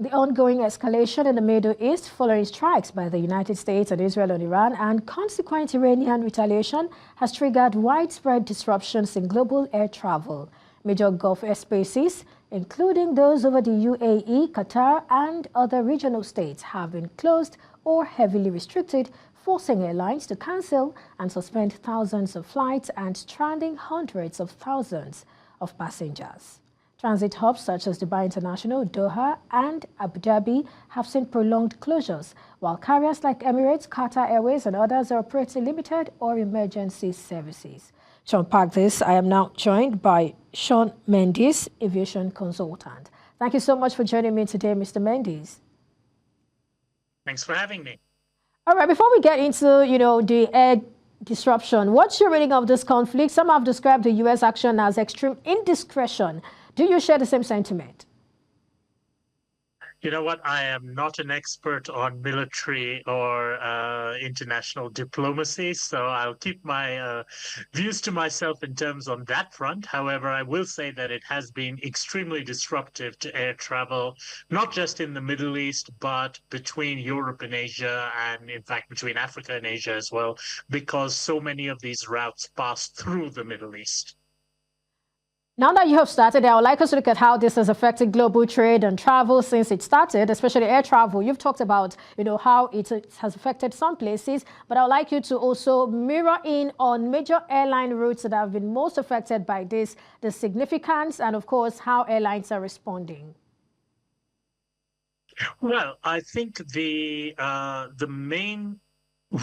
The ongoing escalation in the Middle East following strikes by the United States and Israel on Iran and consequent Iranian retaliation has triggered widespread disruptions in global air travel. Major Gulf airspaces, including those over the UAE, Qatar, and other regional states, have been closed or heavily restricted, forcing airlines to cancel and suspend thousands of flights and stranding hundreds of thousands of passengers. Transit hubs such as Dubai International, Doha, and Abu Dhabi have seen prolonged closures, while carriers like Emirates, Qatar Airways, and others are operating limited or emergency services. To unpack this, I am now joined by Sean Mendis, Aviation Consultant. Thank you so much for joining me today, Mr. Mendis. Thanks for having me. All right, before we get into, the air disruption, what's your reading of this conflict? Some have described the U.S. action as extreme indiscretion. Do you share the same sentiment? You know what? I am not an expert on military or international diplomacy, so I'll keep my views to myself in terms on that front. However, I will say that it has been extremely disruptive to air travel, not just in the Middle East, but between Europe and Asia, and in fact, between Africa and Asia as well, because so many of these routes pass through the Middle East. Now that you have started, I would like us to look at how this has affected global trade and travel since it started, especially air travel. You've talked about, how it has affected some places, but I would like you to also mirror in on major airline routes that have been most affected by this, the significance, and of course, how airlines are responding. Well, I think the main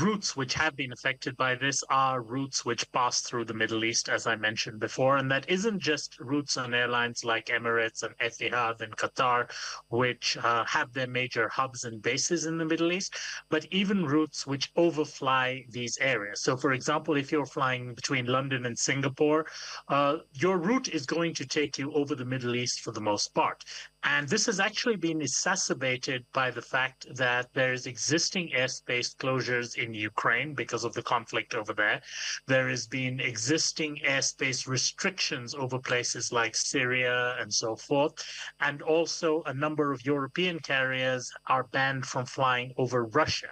routes which have been affected by this are routes which pass through the Middle East, as I mentioned before, and that isn't just routes on airlines like Emirates and Etihad and Qatar, which have their major hubs and bases in the Middle East, but even routes which overfly these areas. So, for example, if you're flying between London and Singapore, your route is going to take you over the Middle East for the most part. And this has actually been exacerbated by the fact that there's existing airspace closures in Ukraine because of the conflict over there. There has been existing airspace restrictions over places like Syria and so forth. And also a number of European carriers are banned from flying over Russia.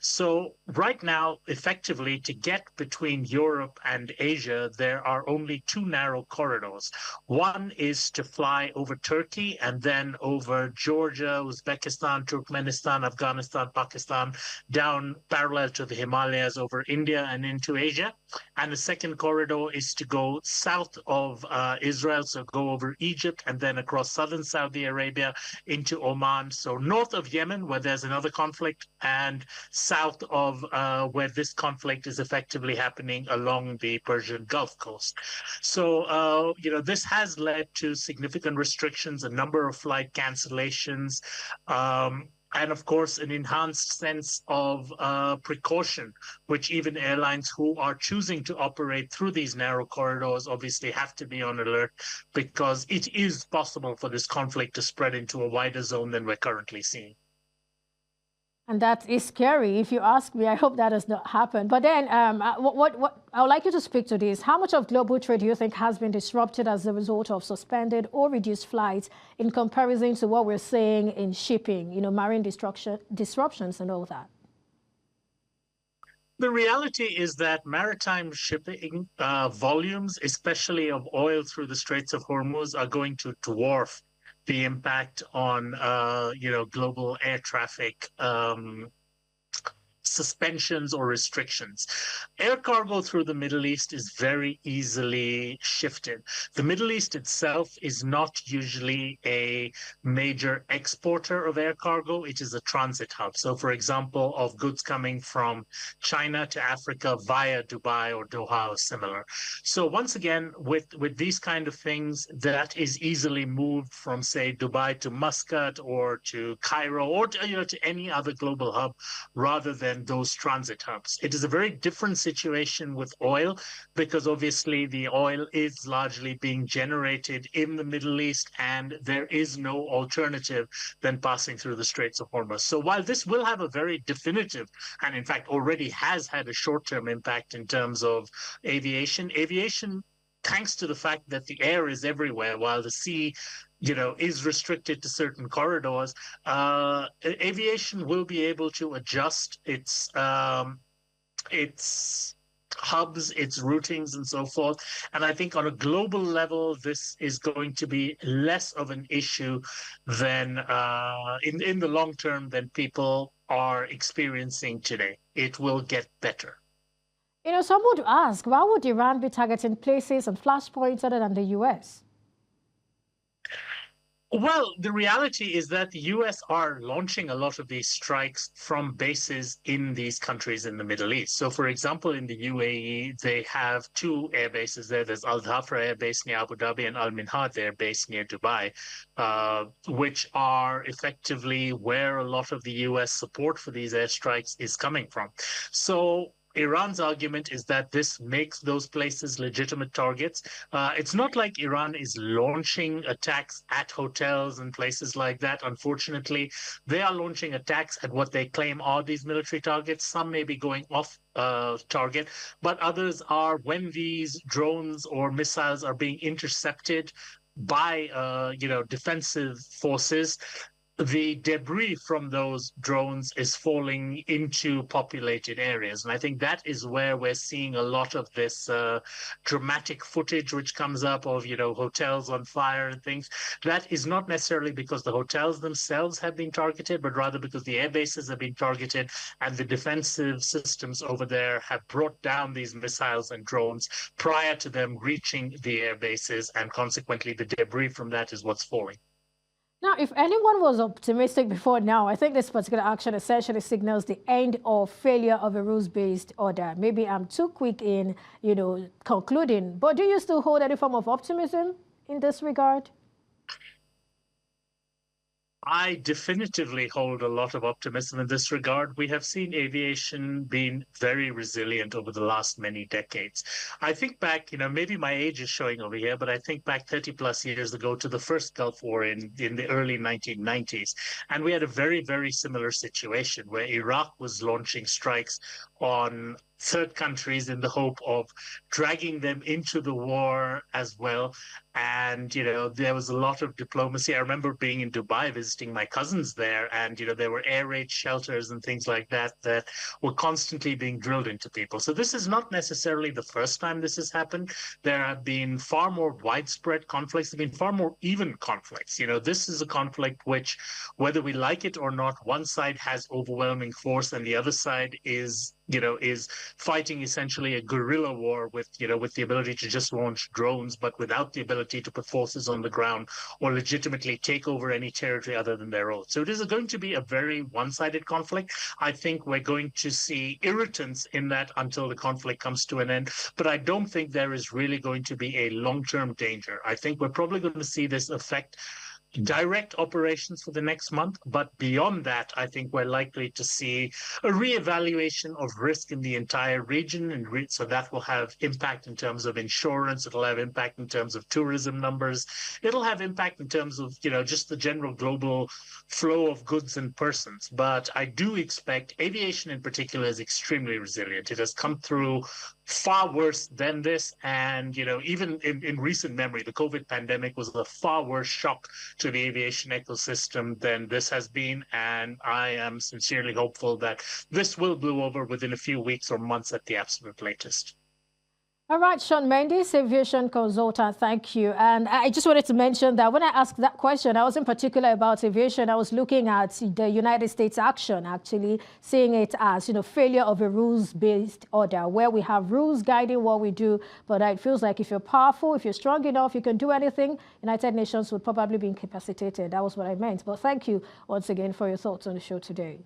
So right now, effectively, to get between Europe and Asia, there are only two narrow corridors. One is to fly over Turkey and then over Georgia, Uzbekistan, Turkmenistan, Afghanistan, Pakistan, down parallel to the Himalayas over India and into Asia. And the second corridor is to go south of Israel, so go over Egypt and then across southern Saudi Arabia into Oman. So north of Yemen, where there's another conflict, and south of where this conflict is effectively happening along the Persian Gulf coast. So, this has led to significant restrictions, a number of flight cancellations, and of course, an enhanced sense of precaution, which even airlines who are choosing to operate through these narrow corridors obviously have to be on alert, because it is possible for this conflict to spread into a wider zone than we're currently seeing. And that is scary. If you ask me, I hope that does not happen. But then what I would like you to speak to this. How much of global trade do you think has been disrupted as a result of suspended or reduced flights in comparison to what we're seeing in shipping, marine disruptions and all that? The reality is that maritime shipping volumes, especially of oil through the Straits of Hormuz, are going to dwarf the impact on, global air traffic suspensions or restrictions. Air cargo through the Middle East is very easily shifted. The Middle East itself is not usually a major exporter of air cargo. It is a transit hub. So, for example, of goods coming from China to Africa via Dubai or Doha or similar. So once again, with these kind of things, that is easily moved from, say, Dubai to Muscat or to Cairo or to any other global hub rather than those transit hubs. It is a very different situation with oil, because obviously the oil is largely being generated in the Middle East and there is no alternative than passing through the Straits of Hormuz. So while this will have a very definitive, and in fact already has had a short-term impact in terms of aviation thanks to the fact that the air is everywhere while the sea, is restricted to certain corridors, aviation will be able to adjust its hubs, its routings, and so forth. And I think on a global level, this is going to be less of an issue than in the long term than people are experiencing today. It will get better. Some would ask, why would Iran be targeting places and flashpoints other than the U.S.? Well, the reality is that the US are launching a lot of these strikes from bases in these countries in the Middle East. So, for example, in the UAE, they have two air bases there. There's Al Dhafra Air Base near Abu Dhabi and Al Minhad Air Base near Dubai, which are effectively where a lot of the US support for these airstrikes is coming from. So, Iran's argument is that this makes those places legitimate targets. It's not like Iran is launching attacks at hotels and places like that. Unfortunately, they are launching attacks at what they claim are these military targets. Some may be going off target, but others are when these drones or missiles are being intercepted by defensive forces. The debris from those drones is falling into populated areas. And I think that is where we're seeing a lot of this dramatic footage which comes up of, hotels on fire and things. That is not necessarily because the hotels themselves have been targeted, but rather because the air bases have been targeted and the defensive systems over there have brought down these missiles and drones prior to them reaching the air bases. And consequently, the debris from that is what's falling. Now, if anyone was optimistic before now, I think this particular action essentially signals the end or failure of a rules-based order. Maybe I'm too quick in, concluding, but do you still hold any form of optimism in this regard? I definitively hold a lot of optimism in this regard. We have seen aviation being very resilient over the last many decades. I think back, maybe my age is showing over here, but I think back 30 plus years ago to the first Gulf War in the early 1990s. And we had a very, very similar situation where Iraq was launching strikes on third countries in the hope of dragging them into the war as well. And, there was a lot of diplomacy. I remember being in Dubai, visiting my cousins there, and, there were air raid shelters and things like that that were constantly being drilled into people. So this is not necessarily the first time this has happened. There have been far more widespread conflicts. There have been far more even conflicts. This is a conflict which, whether we like it or not, one side has overwhelming force and the other side is fighting essentially a guerrilla war with the ability to just launch drones, but without the ability to put forces on the ground or legitimately take over any territory other than their own. So it is going to be a very one-sided conflict. I think we're going to see irritants in that until the conflict comes to an end, but I don't think there is really going to be a long-term danger. I think we're probably going to see this affect direct operations for the next month, but beyond that, I think we're likely to see a reevaluation of risk in the entire region, and so that will have impact in terms of insurance. It'll have impact in terms of tourism numbers. It'll have impact in terms of just the general global flow of goods and persons. But I do expect aviation in particular is extremely resilient. It has come through far worse than this, and even in recent memory, the COVID pandemic was a far worse shock to the aviation ecosystem than this has been, and I am sincerely hopeful that this will blow over within a few weeks or months at the absolute latest. All right, Sean Mendis, Aviation Consultant, thank you. And I just wanted to mention that when I asked that question, I wasn't particular about aviation. I was looking at the United States action, actually, seeing it as, failure of a rules-based order, where we have rules guiding what we do. But it feels like if you're powerful, if you're strong enough, you can do anything, United Nations would probably be incapacitated. That was what I meant. But thank you once again for your thoughts on the show today.